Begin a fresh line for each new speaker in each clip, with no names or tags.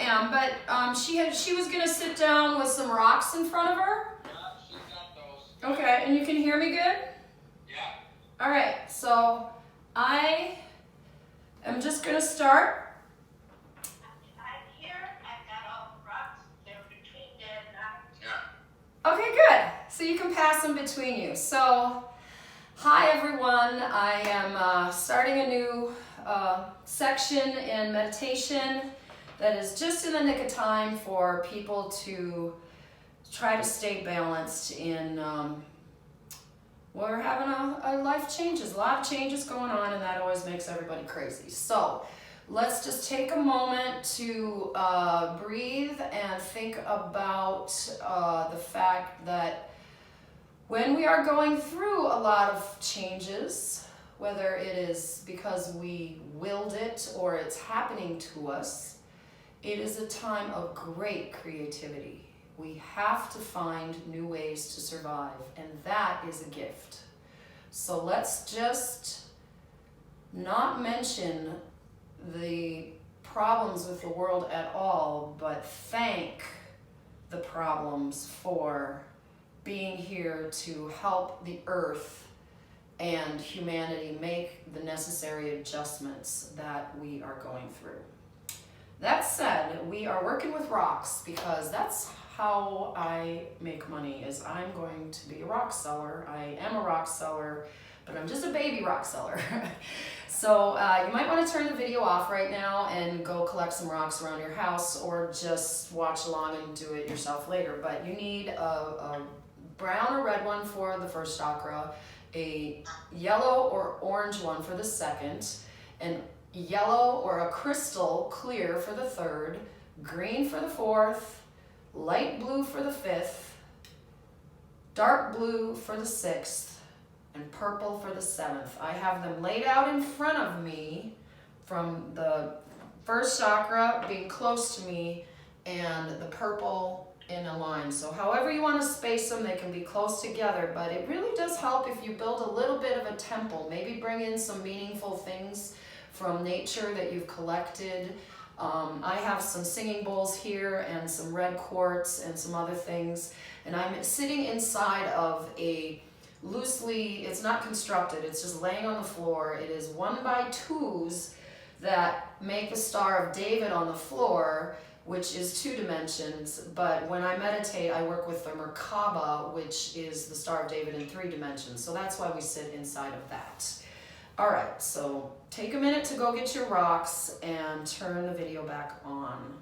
am, but she was gonna sit down with some rocks in front of her.
Yeah, she's got those.
Okay, and you can hear me good?
Yeah.
All right, so I am just gonna start.
I'm here. I've got all the rocks. They're between Dad and I.
Yeah.
Okay, good. So you can pass them between you. So, hi everyone. I am starting a new section in meditation that is just in the nick of time for people to try to stay balanced in, we're having a life changes, a lot of changes going on, and that always makes everybody crazy. So let's just take a moment to breathe and think about the fact that when we are going through a lot of changes, whether it is because we willed it or it's happening to us, it is a time of great creativity. We have to find new ways to survive, and that is a gift. So let's just not mention the problems with the world at all, but thank the problems for being here to help the earth and humanity make the necessary adjustments that we are going through. That said, we are working with rocks because that's how I make money, is I'm going to be a rock seller. I am a rock seller, but I'm just a baby rock seller. So you might want to turn the video off right now and go collect some rocks around your house, or just watch along and do it yourself later. But you need a brown or red one for the first chakra, a yellow or orange one for the second, and yellow or a crystal clear for the third, green for the fourth, light blue for the fifth, dark blue for the sixth, and purple for the seventh. I have them laid out in front of me, from the first chakra being close to me and the purple in a line. So however you want to space them, they can be close together, but it really does help if you build a little bit of a temple. Maybe bring in some meaningful things from nature that you've collected. I have some singing bowls here and some red quartz and some other things, and I'm sitting inside of a loosely, it's not constructed, it's just laying on the floor. It is 1x2s that make the Star of David on the floor, which is 2 dimensions, but when I meditate, I work with the Merkaba, which is the Star of David in 3 dimensions, so that's why we sit inside of that. All right, so take a minute to go get your rocks and turn the video back on.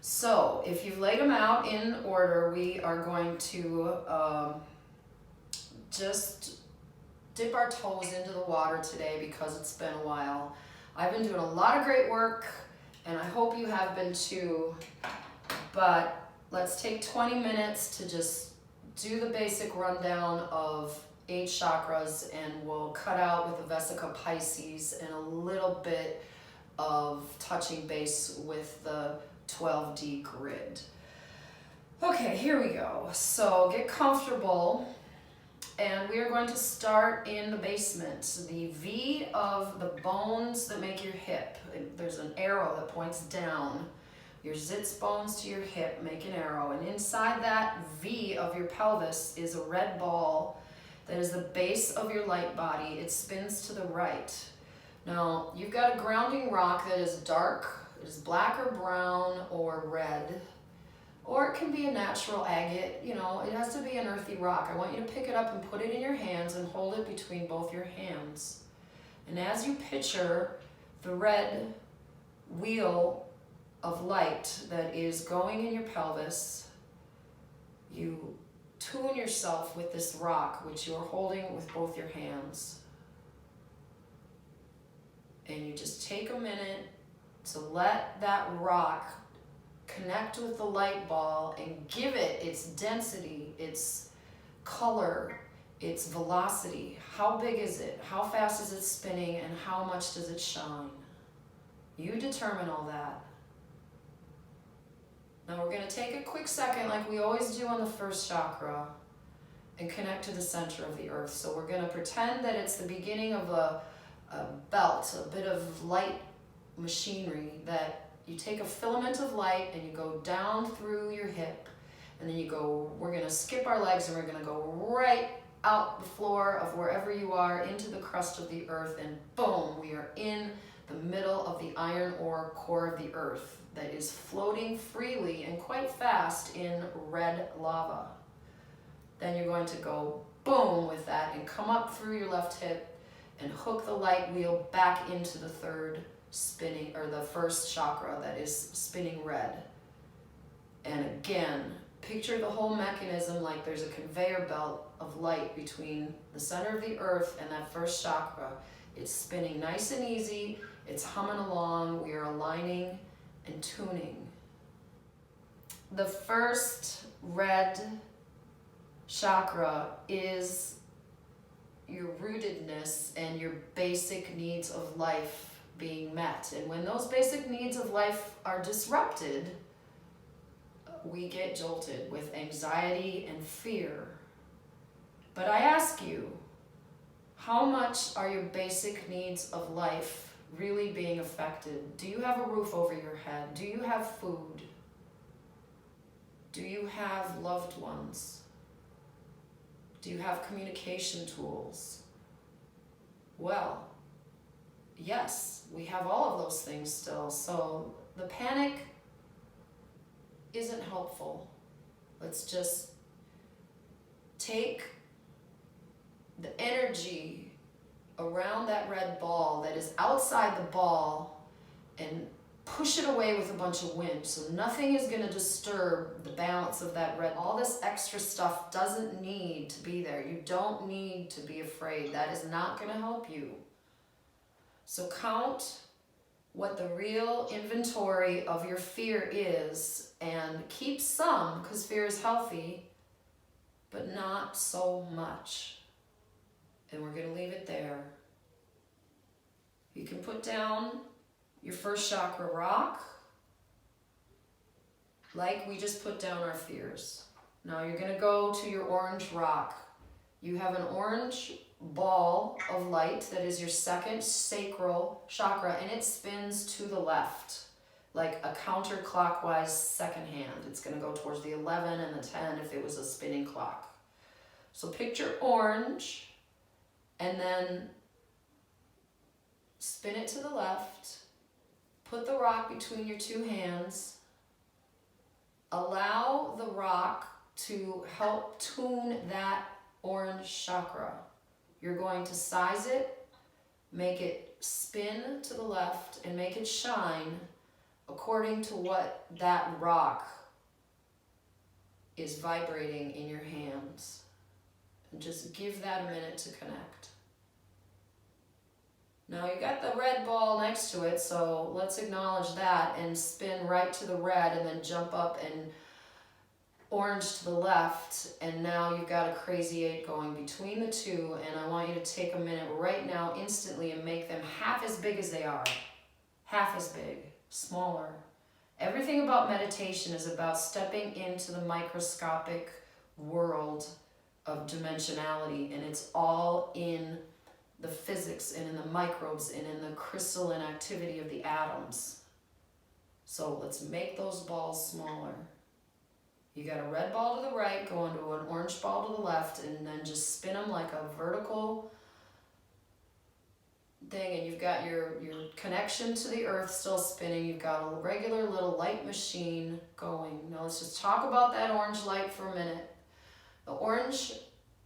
So if you've laid them out in order, we are going to just dip our toes into the water today because it's been a while. I've been doing a lot of great work, and I hope you have been too, but let's take 20 minutes to just do the basic rundown of 8 chakras, and we'll cut out with the Vesica Pisces and a little bit of touching base with the 12D grid. Okay, here we go. So get comfortable, and we are going to start in the basement. The V of the bones that make your hip. There's an arrow that points down. Your sits bones to your hip make an arrow, and inside that V of your pelvis is a red ball that is the base of your light body. It spins to the right. Now, you've got a grounding rock that is dark. It is black or brown or red, or it can be a natural agate. You know, it has to be an earthy rock. I want you to pick it up and put it in your hands and hold it between both your hands. And as you picture the red wheel of light that is going in your pelvis, you tune yourself with this rock, which you're holding with both your hands. And you just take a minute to let that rock connect with the light ball and give it its density, its color, its velocity. How big is it? How fast is it spinning? And how much does it shine? You determine all that. Now we're going to take a quick second, like we always do on the first chakra, and connect to the center of the earth. So we're going to pretend that it's the beginning of a belt, a bit of light machinery that you take a filament of light and you go down through your hip, and then you go, we're gonna skip our legs and we're gonna go right out the floor of wherever you are into the crust of the earth, and boom, we are in the middle of the iron ore core of the earth that is floating freely and quite fast in red lava. Then you're going to go boom with that and come up through your left hip and hook the light wheel back into the third spinning, or the first chakra that is spinning red. And again, picture the whole mechanism like there's a conveyor belt of light between the center of the earth and that first chakra. It's spinning nice and easy, it's humming along, we are aligning and tuning. The first red chakra is your rootedness and your basic needs of life being met. And when those basic needs of life are disrupted, we get jolted with anxiety and fear. But I ask you, how much are your basic needs of life really being affected? Do you have a roof over your head? Do you have food? Do you have loved ones? Do you have communication tools? Well, yes, we have all of those things still. So the panic isn't helpful. Let's just take the energy around that red ball that is outside the ball and push it away with a bunch of wind. So nothing is going to disturb the balance of that red. All this extra stuff doesn't need to be there. You don't need to be afraid. That is not going to help you. So count what the real inventory of your fear is and keep some, because fear is healthy, but not so much. And we're going to leave it there. You can put down your first chakra rock, like we just put down our fears. Now you're going to go to your orange rock. You have an orange ball of light that is your second sacral chakra, and it spins to the left, like a counterclockwise second hand. It's going to go towards the 11 and the 10 if it was a spinning clock. So picture orange, and then spin it to the left. Put the rock between your two hands. Allow the rock to help tune that orange chakra. You're going to size it, make it spin to the left, and make it shine according to what that rock is vibrating in your hands. And just give that a minute to connect. Now you got the red ball next to it, so let's acknowledge that and spin right to the red and then jump up and orange to the left. And now you've got a crazy 8 going between the two, and I want you to take a minute right now instantly and make them half as big as they are. Half as big, smaller. Everything about meditation is about stepping into the microscopic world of dimensionality, and it's all in the physics and in the microbes and in the crystalline activity of the atoms. So let's make those balls smaller. You got a red ball to the right going to an orange ball to the left, and then just spin them like a vertical thing, and you've got your connection to the earth still spinning. You've got a regular little light machine going. Now let's just talk about that orange light for a minute. The orange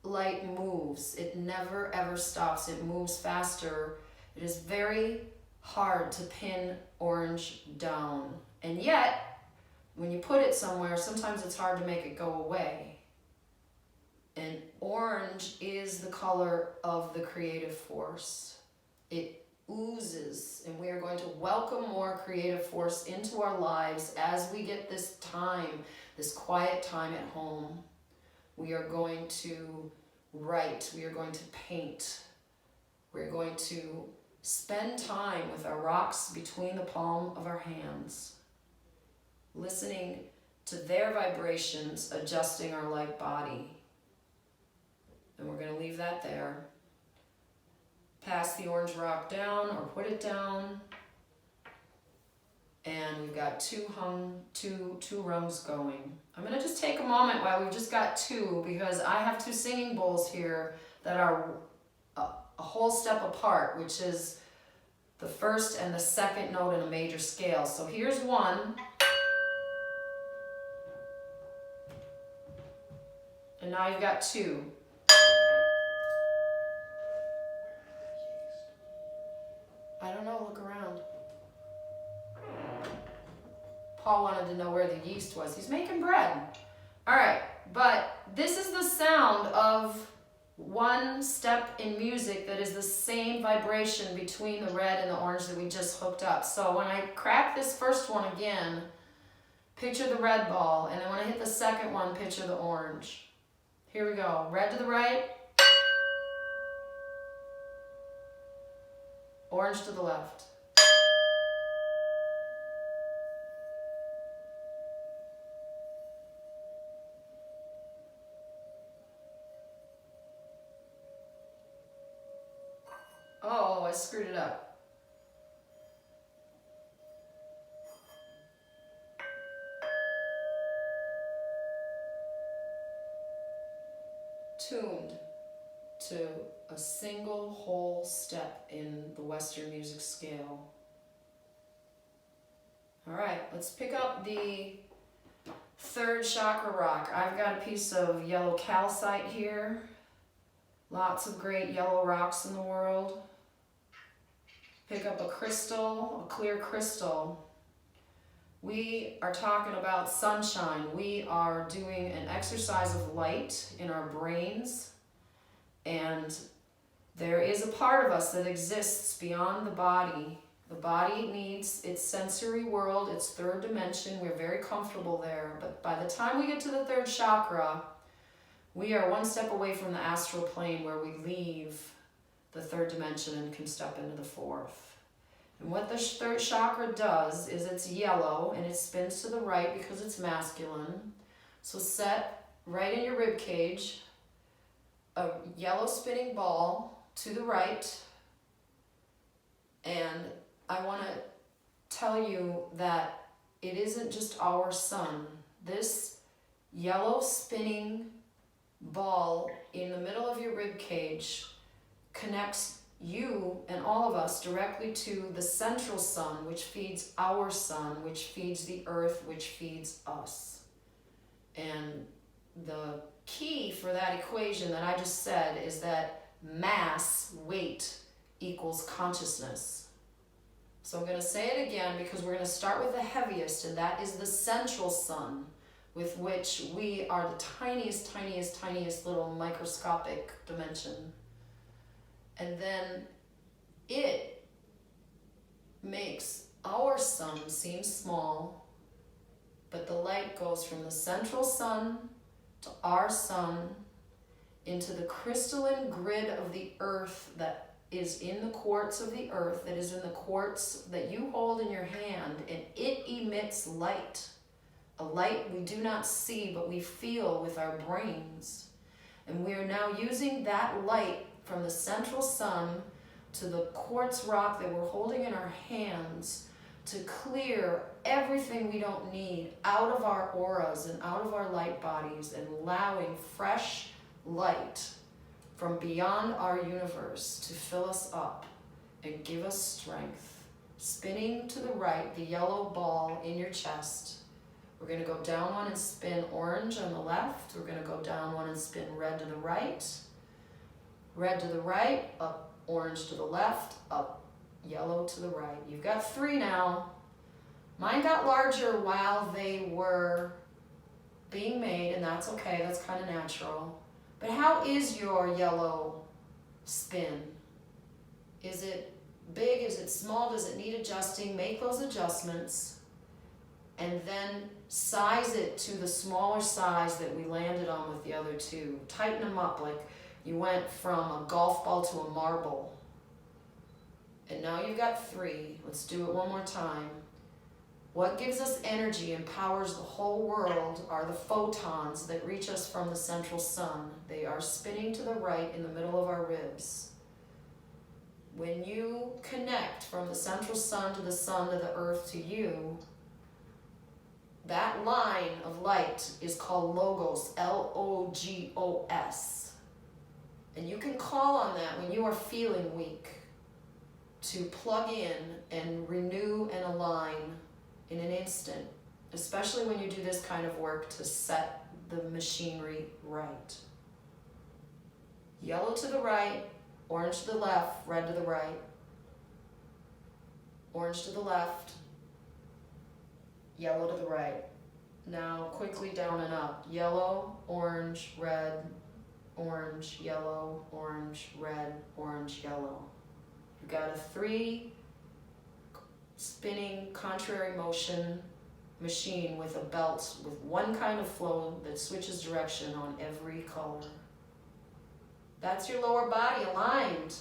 light moves. It never ever stops. It moves faster. It is very hard to pin orange down. And yet, when you put it somewhere, sometimes it's hard to make it go away. And orange is the color of the creative force. It oozes, and we are going to welcome more creative force into our lives as we get this time, this quiet time at home. We are going to write, we are going to paint, we're going to spend time with our rocks between the palm of our hands, listening to their vibrations, adjusting our light body. And we're going to leave that there. Pass the orange rock down or put it down. And we've got two rungs going. I'm gonna just take a moment while we've just got two, because I have two singing bowls here that are a whole step apart, which is the first and the second note in a major scale. So here's one. And now you've got two. I don't know, look around. Paul wanted to know where the yeast was. He's making bread. All right, but this is the sound of one step in music that is the same vibration between the red and the orange that we just hooked up. So when I crack this first one again, picture the red ball, and then when I hit the second one, picture the orange. Here we go. Red to the right, orange to the left. Oh, I screwed it up. Tuned to a single whole step in the Western music scale. All right, let's pick up the third chakra rock. I've got a piece of yellow calcite here. Lots of great yellow rocks in the world. Pick up a crystal, a clear crystal. We are talking about sunshine. We are doing an exercise of light in our brains, and there is a part of us that exists beyond the body. The body needs its sensory world, its third dimension. We're very comfortable there, but by the time we get to the third chakra, we are one step away from the astral plane, where we leave the third dimension and can step into the fourth. And what the third chakra does is it's yellow and it spins to the right because it's masculine. So set right in your rib cage a yellow spinning ball to the right. And I want to tell you that it isn't just our sun. This yellow spinning ball in the middle of your rib cage connects you and all of us directly to the central sun, which feeds our sun, which feeds the earth, which feeds us. And the key for that equation that I just said is that mass, weight, equals consciousness. So I'm going to say it again, because we're going to start with the heaviest, and that is the central sun, with which we are the tiniest, tiniest, tiniest little microscopic dimension. And then it makes our sun seem small, but the light goes from the central sun to our sun into the crystalline grid of the earth that is in the quartz of the earth, that is in the quartz that you hold in your hand, and it emits light. A light we do not see, but we feel with our brains. And we are now using that light from the central sun to the quartz rock that we're holding in our hands to clear everything we don't need out of our auras and out of our light bodies, and allowing fresh light from beyond our universe to fill us up and give us strength. Spinning to the right, the yellow ball in your chest. We're going to go down one and spin orange on the left. We're going to go down one and spin red to the right. Red to the right, up orange to the left, up yellow to the right. You've got three now. Mine got larger while they were being made, and that's okay, that's kind of natural. But how is your yellow spin? Is it big? Is it small? Does it need adjusting? Make those adjustments, and then size it to the smaller size that we landed on with the other two. Tighten them up like you went from a golf ball to a marble. And now you've got three. Let's do it one more time. What gives us energy and powers the whole world are the photons that reach us from the central sun. They are spinning to the right in the middle of our ribs. when you connect from the central sun to the earth to you, that line of light is called Logos, Logos. And you can call on that when you are feeling weak to plug in and renew and align in an instant, especially when you do this kind of work to set the machinery right. Yellow to the right, orange to the left, red to the right. Orange to the left, yellow to the right. Now quickly down and up. Yellow, orange, red, orange, yellow, orange, red, orange, yellow. You've got a 3 spinning contrary motion machine with a belt with one kind of flow that switches direction on every color. That's your lower body aligned.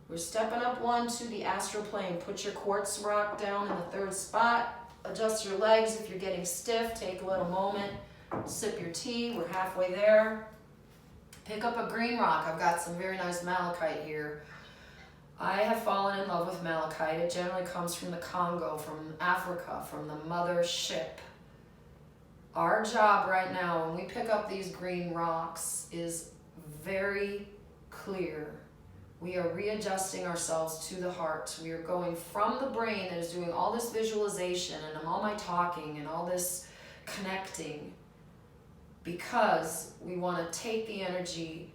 We're stepping up 1 to the astral plane. Put your quartz rock down in the 3rd spot. Adjust your legs if you're getting stiff. Take a little moment. Sip your tea. We're halfway there. Pick up a green rock. I've got some very nice malachite here. I have fallen in love with malachite. It generally comes from the Congo, from Africa, from the mother ship. Our job right now when we pick up these green rocks is very clear. We are readjusting ourselves to the heart. We are going from the brain that is doing all this visualization and all my talking and all this connecting, because we want to take the energy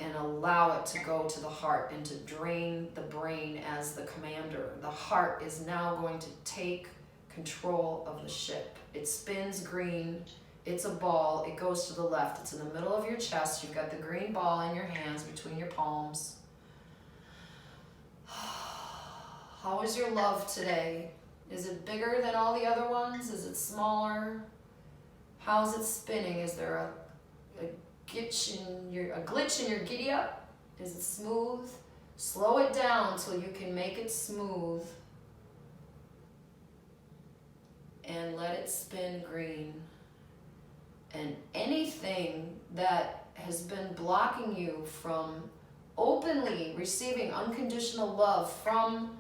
and allow it to go to the heart and to drain the brain as the commander. The heart is now going to take control of the ship. It spins green. It's a ball. It goes to the left. It's in the middle of your chest. You've got the green ball in your hands between your palms. How is your love today? Is it bigger than all the other ones? Is it smaller? How's it spinning? Is there a glitch in your giddy up? Is it smooth? Slow it down till you can make it smooth. And let it spin green. And anything that has been blocking you from openly receiving unconditional love from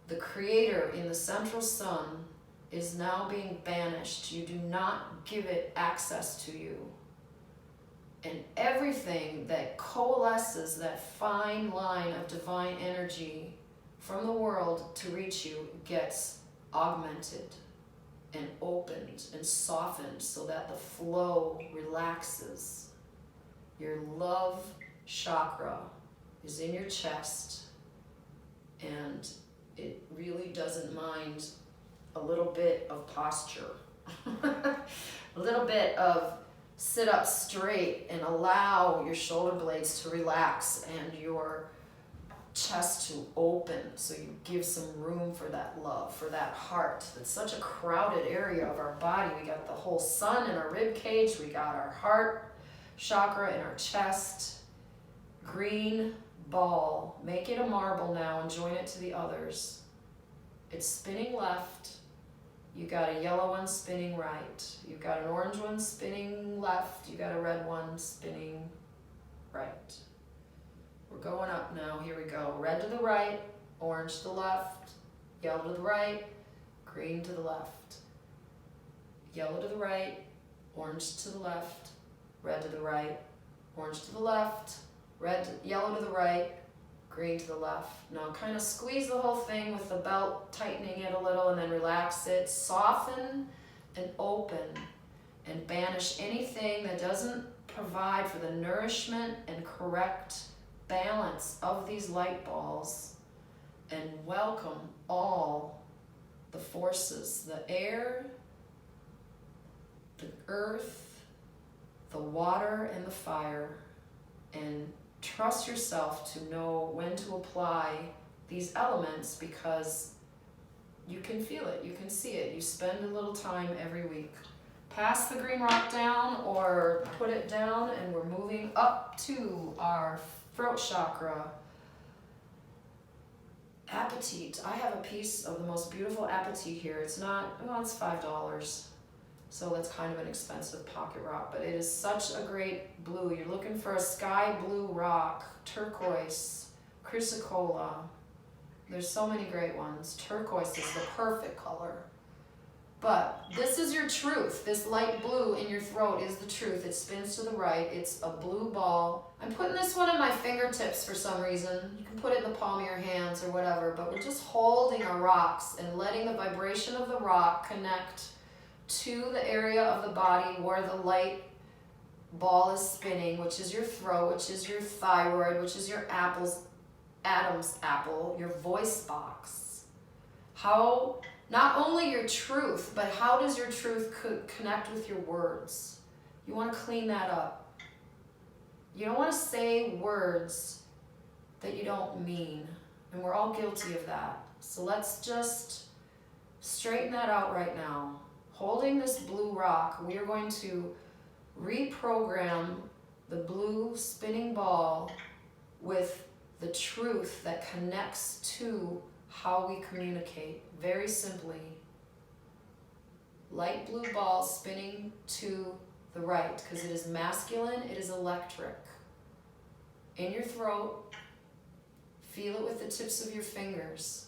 the Creator in the central sun is now being banished. You do not give it access to you. And everything that coalesces that fine line of divine energy from the world to reach you gets augmented and opened and softened so that the flow relaxes. Your love chakra is in your chest, and it really doesn't mind a little bit of posture, a little bit of sit up straight and allow your shoulder blades to relax and your chest to open, so you give some room for that love, for that heart. That's such a crowded area of our body. We got the whole sun in our rib cage, we got our heart chakra in our chest. Green ball. Make it a marble now and join it to the others. It's spinning left. You got a yellow one spinning right. You've got an orange one spinning left. You got a red one spinning right. We're going up now. Here we go. Red to the right, orange to the left, yellow to the right, green to the left. Yellow to the right, orange to the left, red to the right, orange to the left, yellow to the right, green to the left. Now kind of squeeze the whole thing with the belt, tightening it a little, and then relax it. Soften and open and banish anything that doesn't provide for the nourishment and correct balance of these light balls, and welcome all the forces, the air, the earth, the water, and the fire, and trust yourself to know when to apply these elements, because you can feel it, you can see it. You spend a little time every week. Pass the green rock down or put it down, and we're moving up to our throat chakra. Apatite. I have a piece of the most beautiful apatite here. It's not, well, it's $5. So that's kind of an expensive pocket rock, but it is such a great blue. You're looking for a sky blue rock, turquoise, chrysocolla, There's so many great ones. Turquoise is the perfect color. But this is your truth. This light blue in your throat is the truth. It spins to the right. It's a blue ball. I'm putting this one in my fingertips for some reason. You can put it in the palm of your hands or whatever, but we're just holding our rocks and letting the vibration of the rock connect to the area of the body where the light ball is spinning, which is your throat, which is your thyroid, which is your Adam's apple, your voice box. How, not only your truth, but how does your truth connect with your words? You want to clean that up. You don't want to say words that you don't mean, and we're all guilty of that. So let's just straighten that out right now. Holding this blue rock, we are going to reprogram the blue spinning ball with the truth that connects to how we communicate. Very simply, light blue ball spinning to the right, because it is masculine, it is electric. In your throat, feel it with the tips of your fingers.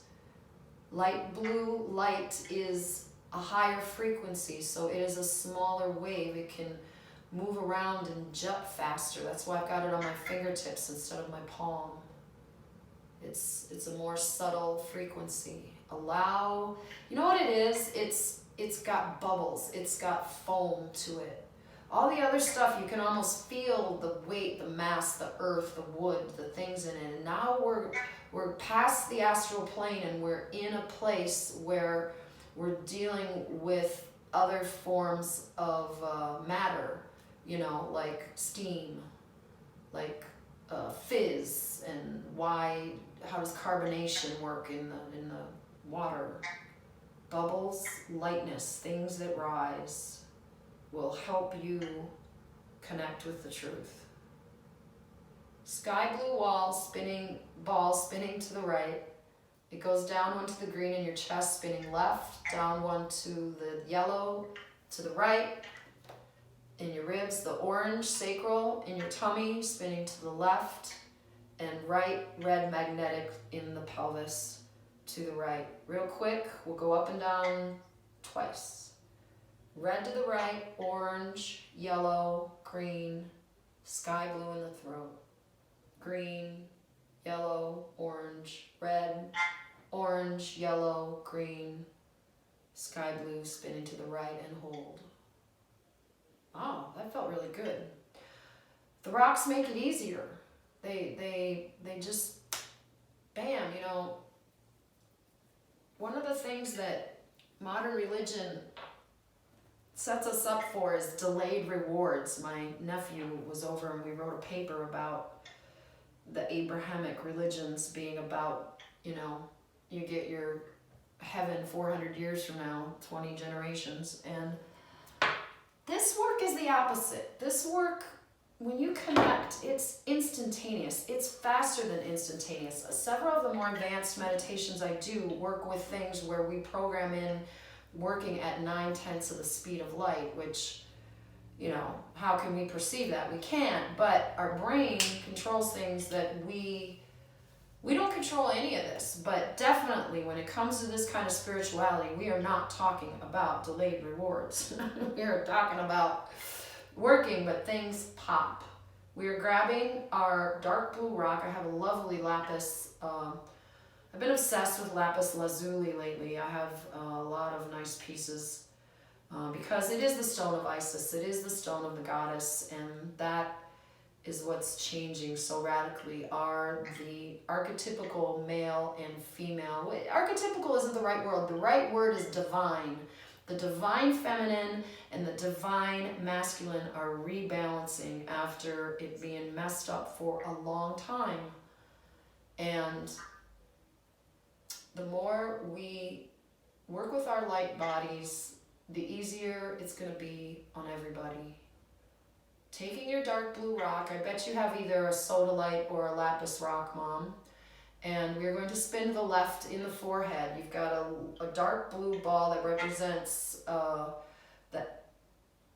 Light blue light is a higher frequency, so it is a smaller wave. It can move around and jump faster. That's why I've got it on my fingertips instead of my palm. It's a more subtle frequency. Allow, you know what it is? It's got bubbles. It's got foam to it. All the other stuff, you can almost feel the weight, the mass, the earth, the wood, the things in it. And now we're past the astral plane, and we're in a place where we're dealing with other forms of matter, you know, like steam, like fizz, and how does carbonation work in the water? Bubbles, lightness, things that rise will help you connect with the truth. Sky blue ball spinning to the right. It goes down one to the green in your chest, spinning left, down one to the yellow to the right, in your ribs, the orange sacral in your tummy, spinning to the left, and right red magnetic in the pelvis to the right. Real quick, we'll go up and down twice. Red to the right, orange, yellow, green, sky blue in the throat. Green, yellow, orange, red, orange, yellow, green, sky blue, spinning to the right and hold. Oh, that felt really good. The rocks make it easier. They just, bam, you know. One of the things that modern religion sets us up for is delayed rewards. My nephew was over and we wrote a paper about the Abrahamic religions being about, you know, you get your heaven 400 years from now, 20 generations. And this work is the opposite. This work, when you connect, it's instantaneous. It's faster than instantaneous. Several of the more advanced meditations I do work with things where we program in working at 9/10 of the speed of light, which, you know, how can we perceive that? We can't, but our brain controls things that we don't control any of this. But definitely when it comes to this kind of spirituality, we are not talking about delayed rewards. We are talking about working, but things pop. We are grabbing our dark blue rock. I have a lovely lapis. I've been obsessed with lapis lazuli lately. I have a lot of nice pieces because it is the stone of Isis. It is the stone of the goddess, and that is what's changing so radically are the archetypical male and female. Archetypical isn't the right word. The right word is divine. The divine feminine and the divine masculine are rebalancing after it being messed up for a long time. And the more we work with our light bodies, the easier it's going to be on everybody. Taking your dark blue rock, I bet you have either a sodalite or a lapis rock, Mom. And we're going to spin to the left in the forehead. You've got a dark blue ball that represents the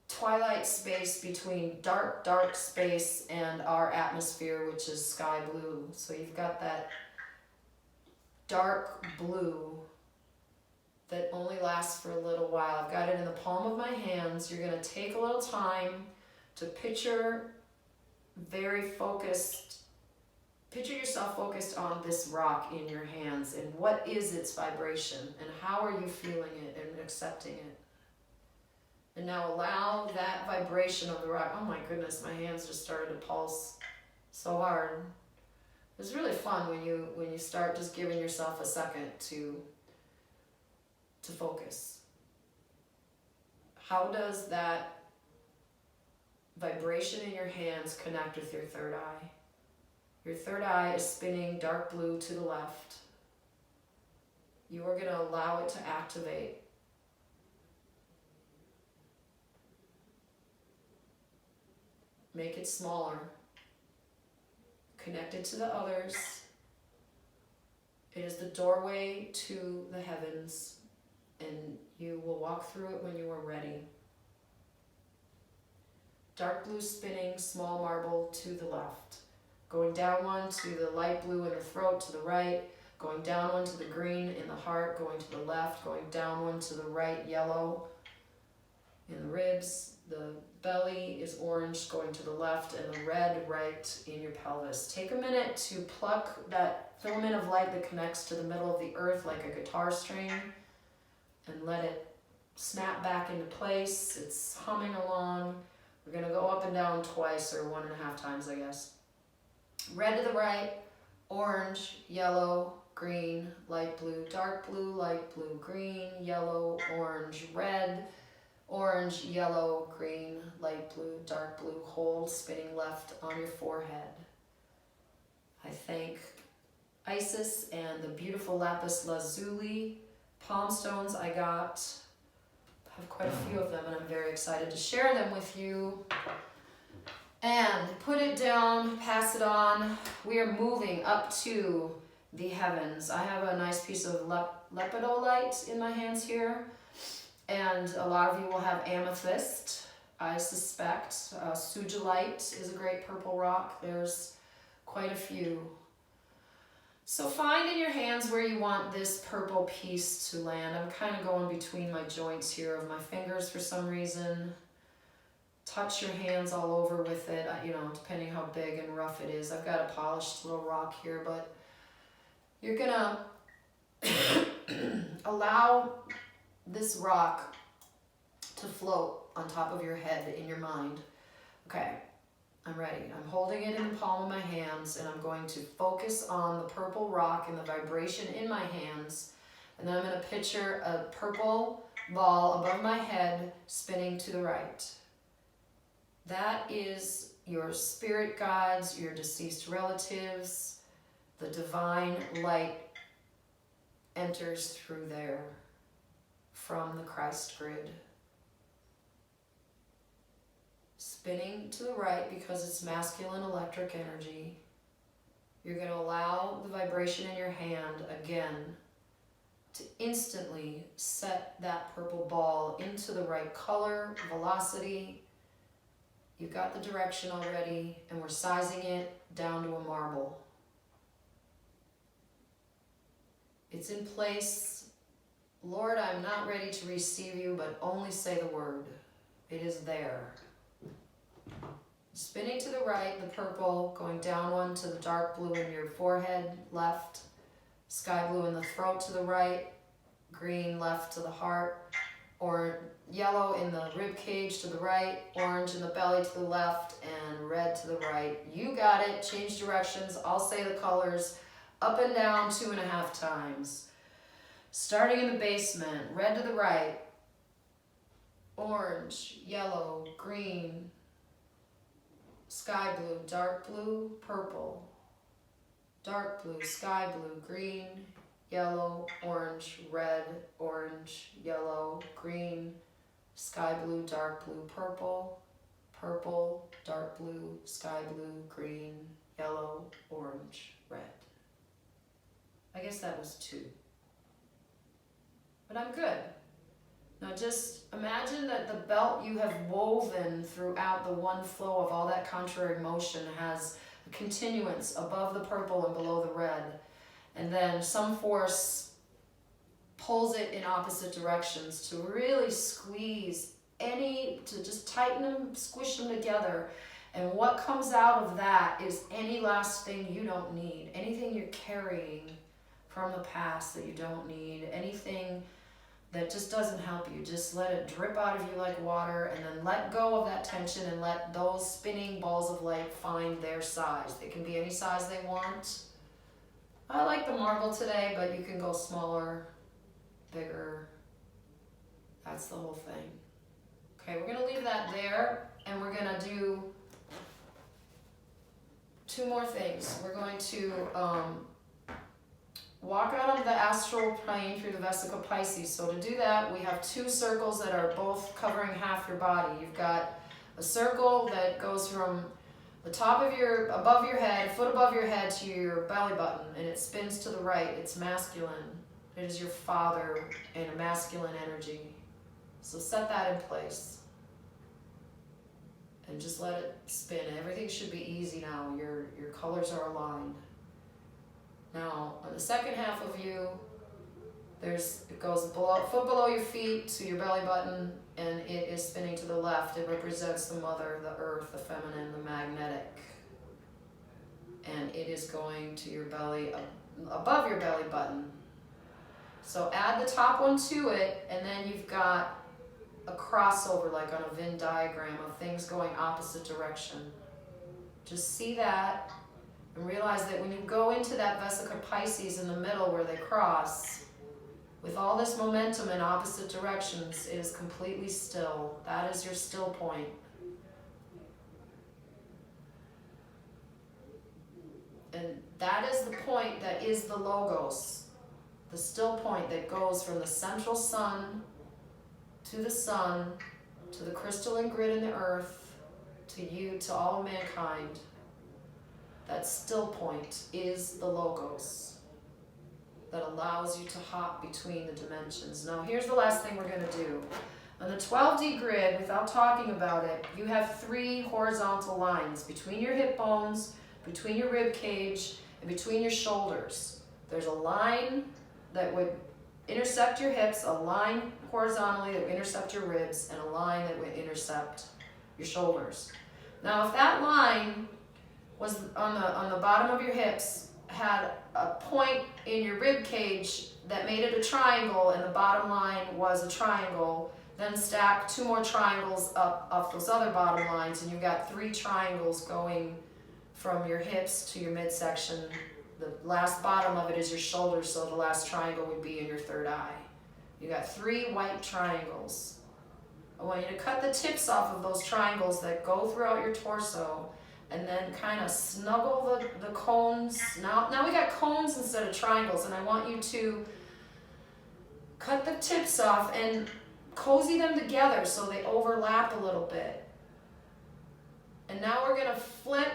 twilight space between dark space and our atmosphere, which is sky blue. So you've got that dark blue that only lasts for a little while. I've got it in the palm of my hands. You're going to take a little time to picture yourself focused on this rock in your hands and what is its vibration and how are you feeling it and accepting it. And now allow that vibration of the rock. Oh my goodness, my hands just started to pulse so hard. It's really fun when you start just giving yourself a second to focus. How does that vibration in your hands connect with your third eye? Your third eye is spinning dark blue to the left. You are going to allow it to activate. Make it smaller. Connect it to the others. It is the doorway to the heavens, and you will walk through it when you are ready. Dark blue spinning, small marble to the left. Going down one to the light blue in the throat to the right. Going down one to the green in the heart. Going to the left. Going down one to the right, yellow in the ribs. The belly is orange, going to the left, and the red right in your pelvis. Take a minute to pluck that filament of light that connects to the middle of the earth like a guitar string and let it snap back into place. It's humming along. We're going to go up and down twice, or 1.5 times, I guess. Red to the right, orange, yellow, green, light blue, dark blue, light blue, green, yellow, orange, red, orange, yellow, green, light blue, dark blue. Hold, spinning left on your forehead. I thank Isis and the beautiful lapis lazuli palm stones I got. I have quite a few of them and I'm very excited to share them with you. And put it down, pass it on. We are moving up to the heavens. I have a nice piece of lepidolite in my hands here. And a lot of you will have amethyst, I suspect. Sugilite is a great purple rock. There's quite a few. So find in your hands where you want this purple piece to land. I'm kind of going between my joints here of my fingers for some reason. Touch your hands all over with it, depending how big and rough it is. I've got a polished little rock here, but you're gonna allow this rock to float on top of your head in your mind. Okay, I'm ready. I'm holding it in the palm of my hands and I'm going to focus on the purple rock and the vibration in my hands. And then I'm going to picture a purple ball above my head spinning to the right. That is your spirit guides, your deceased relatives. The divine light enters through there from the Christ grid. Spinning to the right because it's masculine electric energy. You're going to allow the vibration in your hand again to instantly set that purple ball into the right color, velocity. You've got the direction already, and we're sizing it down to a marble. It's in place. Lord, I'm not ready to receive you, but only say the word. It is there. Spinning to the right, the purple, going down one to the dark blue in your forehead, left, sky blue in the throat to the right, green left to the heart, or yellow in the rib cage to the right, orange in the belly to the left, and red to the right. You got it. Change directions. I'll say the colors. Up and down 2.5 times. Starting in the basement, red to the right, orange, yellow, green, sky blue, dark blue, purple, dark blue, sky blue, green, yellow, orange, red, orange, yellow, green, sky blue, dark blue, purple, purple, dark blue, sky blue, green, yellow, orange, red. I guess that was 2. But I'm good. Now just imagine that the belt you have woven throughout the one flow of all that contrary motion has a continuance above the purple and below the red. and then some force pulls it in opposite directions to really squeeze to just tighten them, squish them together. And what comes out of that is any last thing you don't need, anything you're carrying from the past that you don't need, anything that just doesn't help you. Just let it drip out of you like water, and then let go of that tension and let those spinning balls of light find their size. They can be any size they want. I like the marble today, but you can go smaller, bigger. That's the whole thing. Okay, we're gonna leave that there, and we're gonna do 2 more things. We're going to walk out of the astral plane through the vesica Pisces. So to do that, we have 2 circles that are both covering half your body. You've got a circle that goes from the top of above your head, foot above your head, to your belly button, and it spins to the right. It's masculine. It is your father and a masculine energy. So set that in place. And just let it spin. Everything should be easy now. Your colors are aligned. Now, on the second half of you, it goes foot below your feet to your belly button, and it is spinning to the left. It represents the mother, the earth, the feminine, the magnetic. And it is going to your belly, above your belly button. So add the top one to it, and then you've got a crossover, like on a Venn diagram, of things going opposite direction. Just see that and realize that when you go into that vesica Pisces in the middle where they cross, with all this momentum in opposite directions, it is completely still. That is your still point. And that is the point that is the logos, the still point that goes from the central sun to the sun, to the crystalline grid in the earth, to you, to all of mankind. That still point is the logos that allows you to hop between the dimensions. Now here's the last thing we're going to do. On the 12D grid, without talking about it, you have 3 horizontal lines between your hip bones, between your rib cage, and between your shoulders. There's a line that would intersect your hips, a line horizontally that would intercept your ribs, and a line that would intercept your shoulders. Now if that line was on the bottom of your hips, had a point in your rib cage that made it a triangle, and the bottom line was a triangle, then stack 2 more triangles up off those other bottom lines, and you've got 3 triangles going from your hips to your midsection. The last bottom of it is your shoulders, so the last triangle would be in your third eye. You got 3 white triangles. I want you to cut the tips off of those triangles that go throughout your torso, and then kind of snuggle the cones. Now we got cones instead of triangles, and I want you to cut the tips off and cozy them together so they overlap a little bit. And now we're going to flip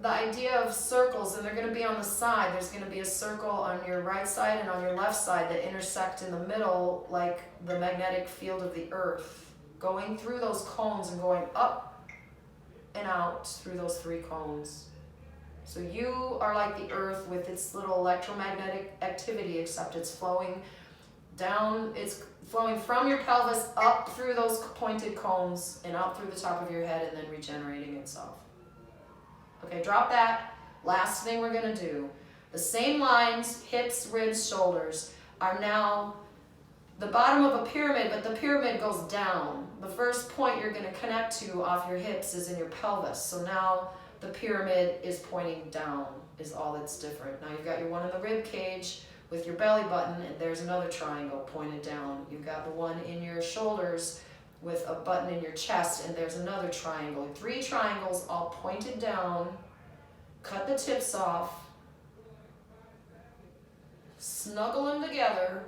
the idea of circles, and they're going to be on the side. There's going to be a circle on your right side and on your left side that intersect in the middle, like the magnetic field of the earth, going through those cones and going up and out through those 3 cones. So you are like the earth with its little electromagnetic activity, except it's flowing down, it's flowing from your pelvis up through those pointed cones and up through the top of your head, and then regenerating itself. Okay, drop that. Last thing we're going to do. The same lines, hips, ribs, shoulders, are now the bottom of a pyramid, but the pyramid goes down. The first point you're going to connect to off your hips is in your pelvis. So now the pyramid is pointing down, is all that's different. Now you've got your one in the rib cage with your belly button, and there's another triangle pointed down. You've got the one in your shoulders with a button in your chest, and there's another triangle. 3 triangles all pointed down. Cut the tips off. Snuggle them together.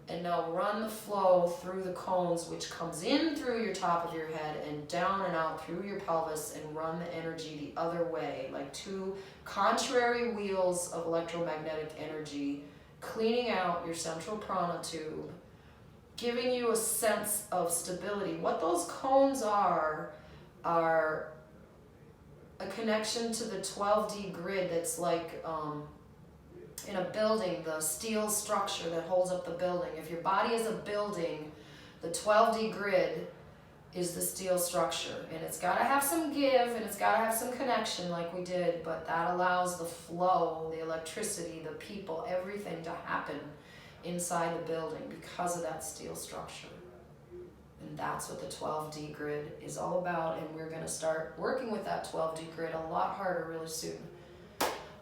And now run the flow through the cones, which comes in through your top of your head and down and out through your pelvis, and run the energy the other way, like 2 contrary wheels of electromagnetic energy, cleaning out your central prana tube, giving you a sense of stability. What those cones are a connection to the 12D grid that's like in a building, the steel structure that holds up the building. If your body is a building, the 12D grid is the steel structure, and it's got to have some give and it's got to have some connection like we did, but that allows the flow, the electricity, the people, everything to happen inside the building because of that steel structure. And that's what the 12D grid is all about, and we're going to start working with that 12D grid a lot harder really soon.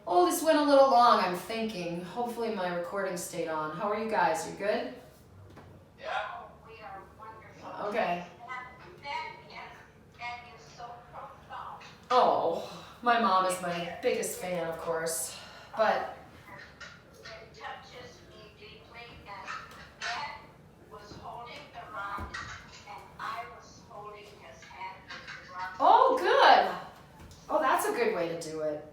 Oh, this went a little long, I'm thinking. Hopefully my recording stayed on. How are you guys? You good?
Yeah.
We are wonderful.
Okay.
That is so profound.
Oh, my mom is my biggest fan, of course. But
It touches me deeply, and Dad was holding the rock, and I was holding his hand with the rock.
oh, good. Oh, that's a good way to do it.